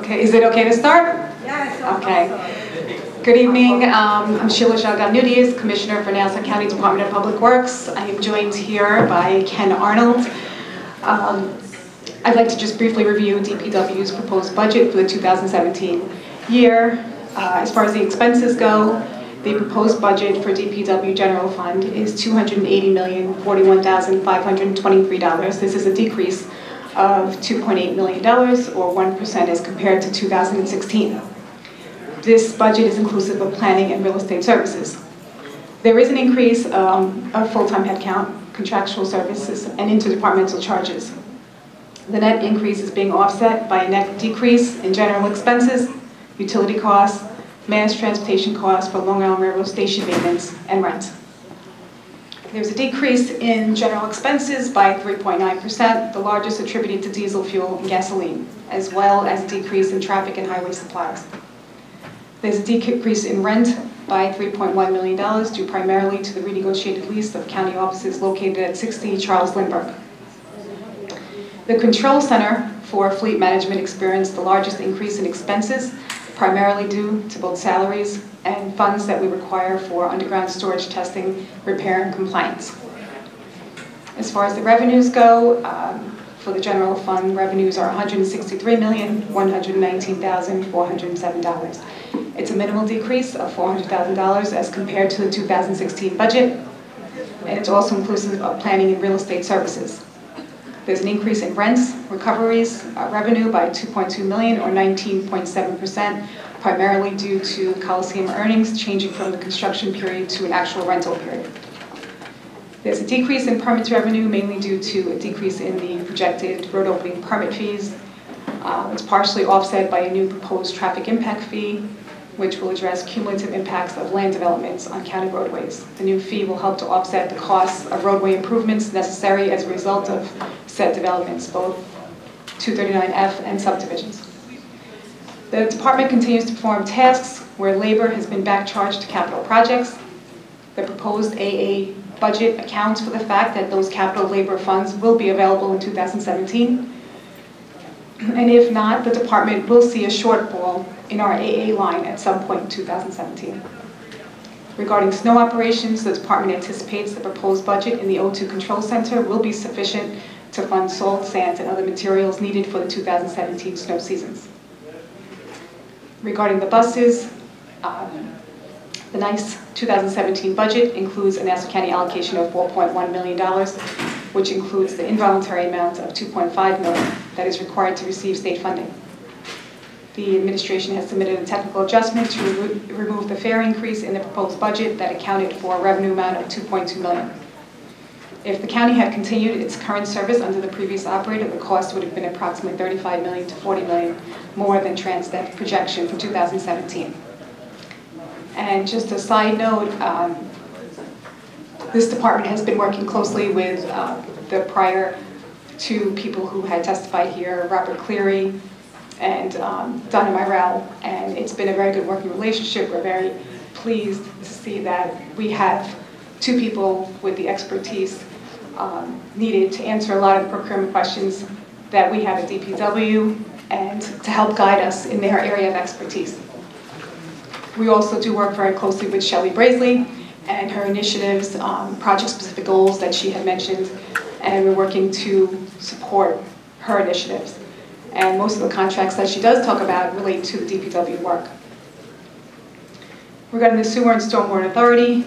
Okay, is it okay to start? Yes. Okay. Good evening. I'm Shia Shah-Gavnoudias, Commissioner for Nassau County Department of Public Works. I am joined here by Ken Arnold. I'd like to just briefly review DPW's proposed budget for the 2017 year. As far as the expenses go, the proposed budget for DPW General Fund is $280,041,523. This is a decrease of $2.8 million, or 1% as compared to 2016. This budget is inclusive of planning and real estate services. There is an increase of full-time headcount, contractual services, and interdepartmental charges. The net increase is being offset by a net decrease in general expenses, utility costs, mass transportation costs for Long Island Railroad Station maintenance, and rent. There's a decrease in general expenses by 3.9%, the largest attributed to diesel fuel and gasoline, as well as a decrease in traffic and highway supplies. There's a decrease in rent by $3.1 million, due primarily to the renegotiated lease of county offices located at 60 Charles Lindbergh. The control center for fleet management experienced the largest increase in expenses, primarily due to both salaries and funds that we require for underground storage testing, repair, and compliance. As far as the revenues go, for the general fund, revenues are $163,119,407. It's a minimal decrease of $400,000 as compared to the 2016 budget, and it's also inclusive of planning and real estate services. There's an increase in rents, recoveries, revenue by $2.2 million, or 19.7%, primarily due to Coliseum earnings changing from the construction period to an actual rental period. There's a decrease in permits revenue, mainly due to a decrease in the projected road opening permit fees. It's partially offset by a new proposed traffic impact fee, which will address cumulative impacts of land developments on county roadways. The new fee will help to offset the costs of roadway improvements necessary as a result of said developments, both 239F and subdivisions. The department continues to perform tasks where labor has been back-charged to capital projects. The proposed AA budget accounts for the fact that those capital labor funds will be available in 2017. And if not, the department will see a shortfall in our AA line at some point in 2017. Regarding snow operations, the department anticipates the proposed budget in the O2 Control Center will be sufficient to fund salt, sand, and other materials needed for the 2017 snow seasons. Regarding the buses, the nice 2017 budget includes a Nassau County allocation of $4.1 million, which includes the involuntary amount of $2.5 million that is required to receive state funding. The administration has submitted a technical adjustment to remove the fare increase in the proposed budget that accounted for a revenue amount of $2.2 million. If the county had continued its current service under the previous operator, the cost would have been approximately $35 million to $40 million more than Transnet's projection for 2017. And just a side note, this department has been working closely with the prior two people who had testified here, Robert Cleary and Donna Myrell, and it's been a very good working relationship. We're very pleased to see that we have two people with the expertise needed to answer a lot of the procurement questions that we have at DPW and to help guide us in their area of expertise. We also do work very closely with Shelley Brazeley and her initiatives, project-specific goals that she had mentioned, and we're working to support her initiatives. And most of the contracts that she does talk about relate to the DPW work. Regarding the Sewer and Stormwater Authority,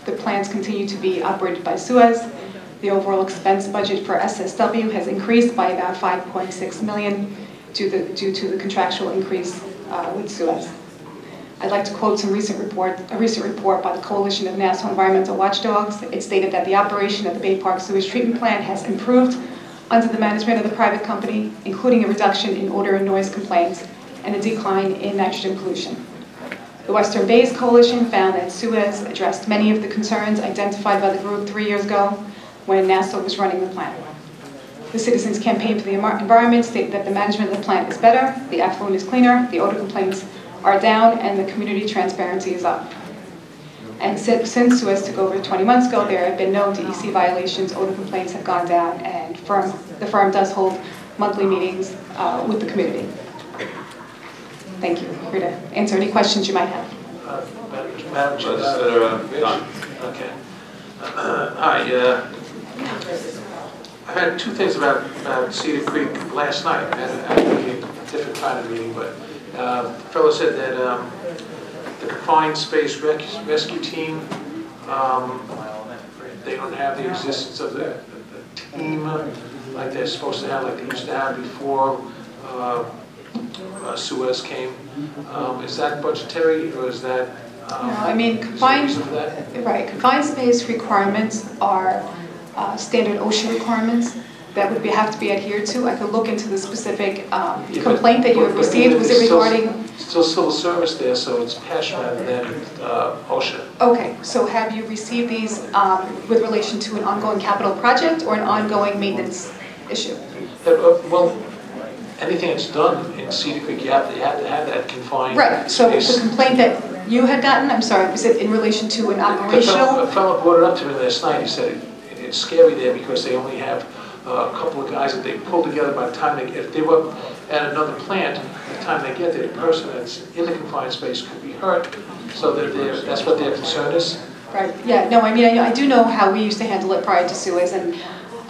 the plants continue to be operated by Suez. The overall expense budget for SSW has increased by about $5.6 million due to the contractual increase with Suez. I'd like to quote a recent report by the Coalition of Nassau Environmental Watchdogs. It stated that the operation of the Bay Park Sewage Treatment Plant has improved under the management of the private company, including a reduction in odor and noise complaints and a decline in nitrogen pollution. The Western Bays Coalition found that Suez addressed many of the concerns identified by the group 3 years ago when NASA was running the plant. The Citizens Campaign for the Environment stated that the management of the plant is better, the effluent is cleaner, the odor complaints are down, and the community transparency is up. And since Suez took over 20 months ago, there have been no DEC violations, odor complaints have gone down, and the firm does hold monthly meetings with the community. Thank you. I'm here to answer any questions you might have. Madam Chair, done. Okay. I heard two things about Cedar Creek last night. I had a different kind of meeting, but the fellow said that the confined space rescue team, they don't have the existence of the team like they're supposed to have, like they used to have before Suez came. Is that budgetary, or is that? No, I mean, confined space requirements are standard OSHA requirements that would have to be adhered to. I could look into the specific complaint that you have received. Was it regarding? Still civil service there, so it's PESH rather than OSHA. Okay, so have you received these with relation to an ongoing capital project or an ongoing maintenance issue? Well, anything that's done in Cedar Creek, you have to have that confined right. So space. the complaint that you had gotten, I'm sorry, was it in relation to an operational? A fellow brought it up to me last night. He said it's scary there because they only have a couple of guys that they pull together. By the time if they were at another plant, by the time they get there, the person that's in the confined space could be hurt. So that's what their concern is. Right. Yeah. No. I mean, I do know how we used to handle it prior to Suez, and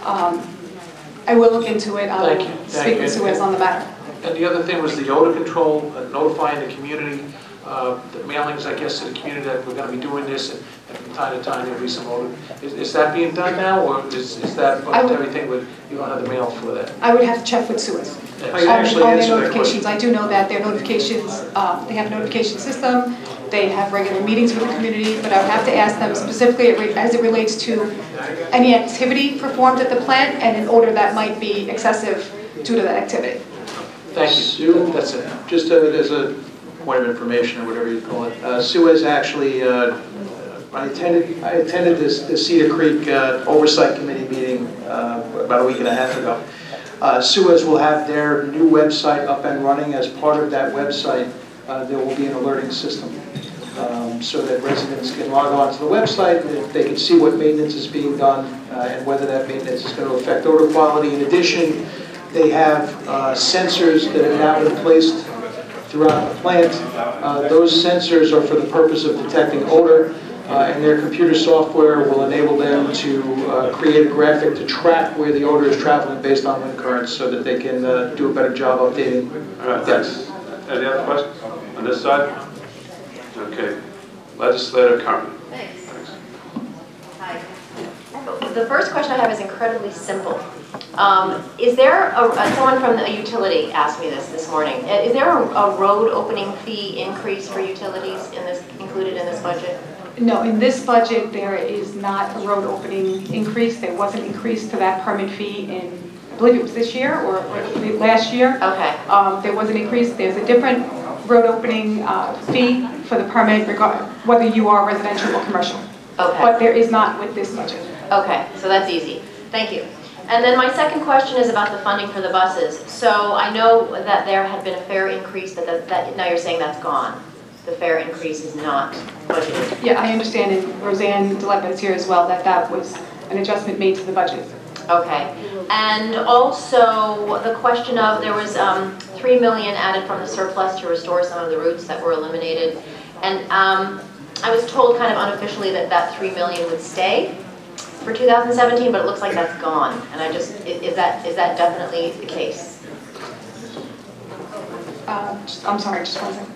I will look into it. I will speak with Suez on the matter. And the other thing was the odor control, notifying the community, the mailings, I guess, to the community that we're going to be doing this, and from time to time there'll be some odor. Is that being done now, or is that everything with you don't have the mail for that? I would have to check with Suez. Yes. On their notifications, I do know that their notifications, they have a notification system. They have regular meetings with the community, but I would have to ask them specifically as it relates to any activity performed at the plant and an odor that might be excessive due to that activity. Thank you. Sue, that's it. Just as a point of information or whatever you call it, Suez actually, I attended this Cedar Creek Oversight Committee meeting about a week and a half ago. Suez will have their new website up and running. As part of that website, there will be an alerting system so that residents can log on to the website and they can see what maintenance is being done and whether that maintenance is going to affect odor quality. In addition, they have sensors that have now been placed throughout the plant. Those sensors are for the purpose of detecting odor, and their computer software will enable them to create a graphic to track where the odor is traveling based on wind currents so that they can do a better job updating. All right, thanks. Any other questions on this side? Okay. Legislator Carmen. Thanks. Hi. The first question I have is incredibly simple. Is there someone from a utility asked me this morning. Is there a road opening fee increase for utilities included in this budget? No, in this budget there is not a road opening increase. There was an increase to that permit fee in, I believe it was this year or last year. Okay. There was an increase. There's a different road opening fee for the permit, whether you are residential or commercial. Okay. But there is not with this budget. Okay, so that's easy. Thank you. And then my second question is about the funding for the buses. So I know that there had been a fare increase, that now you're saying that's gone. The fare increase is not budgeted. Yeah, I understand, and Roseanne DeLeppa is here as well, that was an adjustment made to the budget. Okay. And also the question of, there was $3 million added from the surplus to restore some of the routes that were eliminated. And I was told kind of unofficially that $3 million would stay for 2017, but it looks like that's gone. And I just, is that definitely the case? I'm sorry, just one second.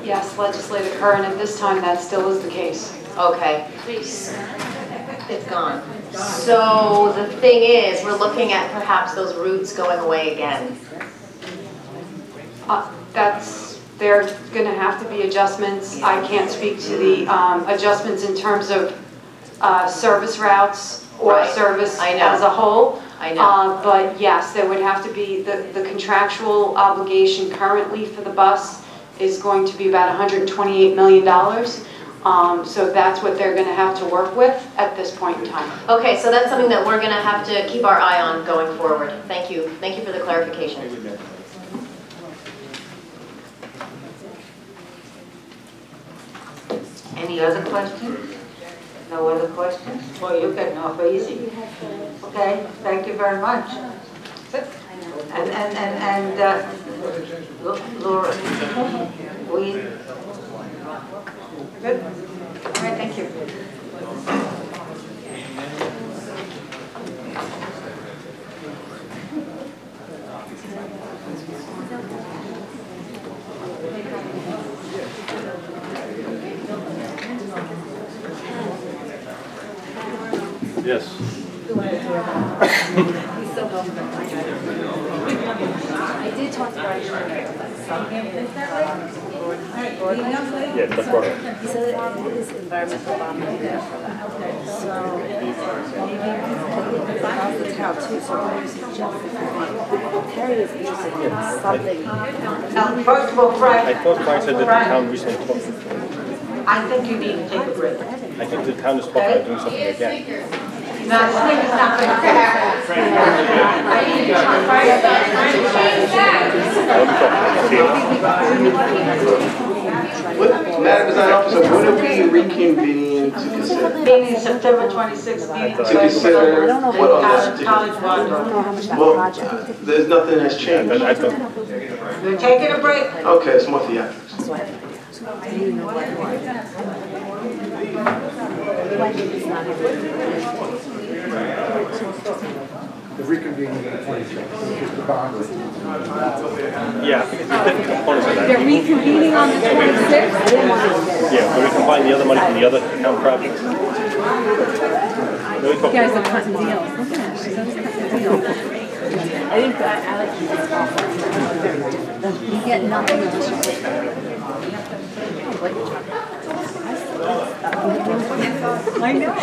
Yes, Legislator Curran, at this time that still is the case. Okay. Please. It's gone. So the thing is, we're looking at perhaps those routes going away again. There's going to have to be adjustments. I can't speak to the adjustments in terms of service routes or Right. service I know. as a whole. I know. But yes, there would have to be, the contractual obligation currently for the bus is going to be about $128 million. So that's what they're going to have to work with at this point in time. Okay, so that's something that we're going to have to keep our eye on going forward. Thank you. Thank you for the clarification. Any other questions? No other questions? Well, you're getting off easy. Okay, thank you very much. And Laura, we... Good? All right, thank you. Yes. I did talk to Brian. Yeah, that's right. He said it is environmental bonding there for that. So maybe the town too, so what is it just? Harry is interested in something. Now, first of all, Frank, I thought Brian said that the town recently talked. I think you need to take a break. I think the town is talking about doing something again. No, I think it's not going to happen. Madam Design Officer, when are we reconvening to consider? Meeting September 26th, meeting. To consider what on that College particular? Ward. Well, there's nothing that's changed. I thought, We're taking a break. Okay, it's more theatrics. The reconvening of the 26th, which is the bond rate. yeah, I think it's different components of that. They're reconvening on the 26th? Yeah, but we combine the other money from the other town projects. You guys are cutting deals. Look at that, she's always cutting deals. I think I like this offer. You get nothing unless you I know.